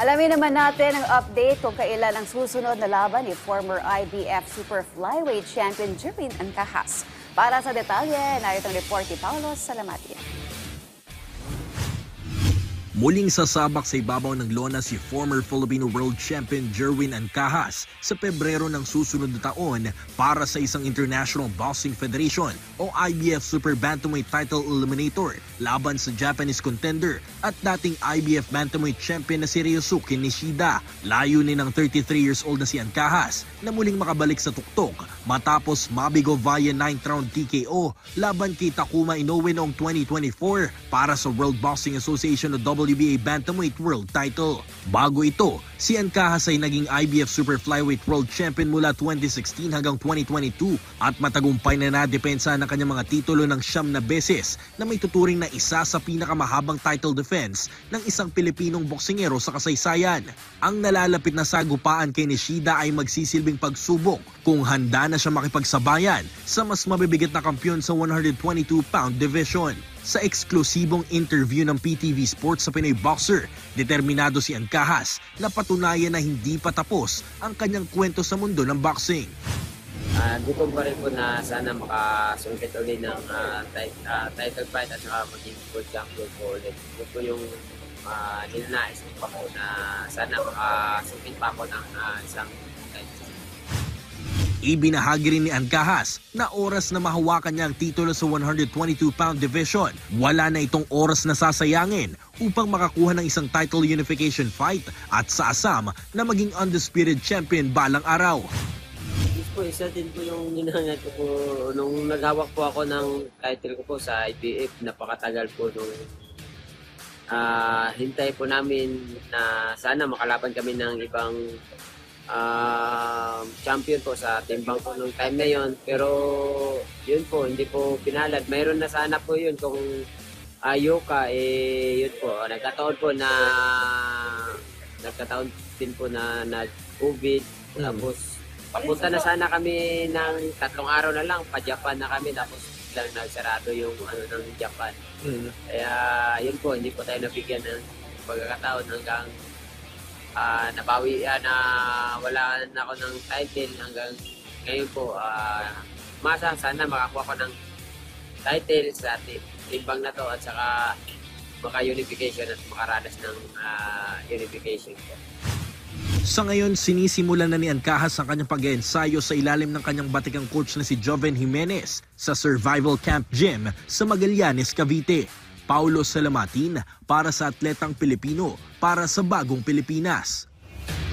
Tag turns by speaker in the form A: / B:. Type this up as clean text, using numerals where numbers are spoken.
A: Alamin naman natin ang update kung kailan ang susunod na laban ni former IBF Super Flyweight Champion Jerwin Ancajas. Para sa detalye, narito ang report ni Paulo Salamatin.
B: Muling sasabak sa ibabaw ng lona si former Filipino World Champion Jerwin Ancajas sa Pebrero ng susunod na taon para sa isang International Boxing Federation o IBF Super Bantamweight Title Eliminator laban sa Japanese contender at dating IBF Bantamweight Champion na si Ryosuke Nishida. Layunin ng 33 years old na si Ancajas na muling makabalik sa tuktok matapos mabigo via 9th round TKO laban kay Takuma Inoue noong 2024 para sa World Boxing Association o WBA Bantamweight World Title. Bago ito, si Ancajas ay naging IBF Super Flyweight World Champion mula 2016 hanggang 2022 at matagumpay na nadepensa ng kanyang mga titulo ng 9 na beses na may tuturing na isa sa pinakamahabang title defense ng isang Pilipinong boksingero sa kasaysayan. Ang nalalapit na sagupaan kay Nishida ay magsisilbing pagsubok kung handa na siya makipagsabayan sa mas mabibigat na kampiyon sa 122-pound division. Sa eksklusibong interview ng PTV Sports sa Pinoy Boxer, determinado si Ancajas na patunayan na hindi pa tapos ang kanyang kwento sa mundo ng boxing.
C: Gutom pa rin po na sana makasungkit ulit ng title fight at saka maging world champion po ulit. Ito po yung ninanais ko pa po na sana makasungkit pa ako ng isang title.
B: Ibinahagi rin ni Ancajas na oras na mahawakan niya ang titulo sa 122-pound division. Wala na itong oras na sasayangin upang makakuha ng isang title unification fight at sa asam na maging undisputed champion balang araw.
C: Isa din po yung hinangat ko po nung naghawak po ako ng title ko po sa IBF. Napakatagal po nung hintay po namin na sana makalaban kami ng ibang champion po sa timbang po nung time na yon. Pero yun po, hindi po pinalad. Mayroon na sana po yun kung Yoka, yun po. Nagkataon din po na nag-COVID. Tapos papunta na sana kami ng 3 araw na lang, pa-Japan na kami, tapos lang nagsarado yung ng Japan. Kaya yun po, hindi po tayo nabigyan ng pagkakataon hanggang nabawi na wala na ako ng title hanggang ngayon po. Sana makakuha ko ng title sa timbang na to at saka maka-unification at makaranas ng unification po.
B: Sa ngayon, sinisimulan na ni Ancajas ang kanyang pag-ensayo sa ilalim ng kanyang batikang coach na si Joven Jimenez sa Survival Camp Gym sa Magallanes, Cavite. Paulo Salamatin para sa Atletang Pilipino para sa Bagong Pilipinas.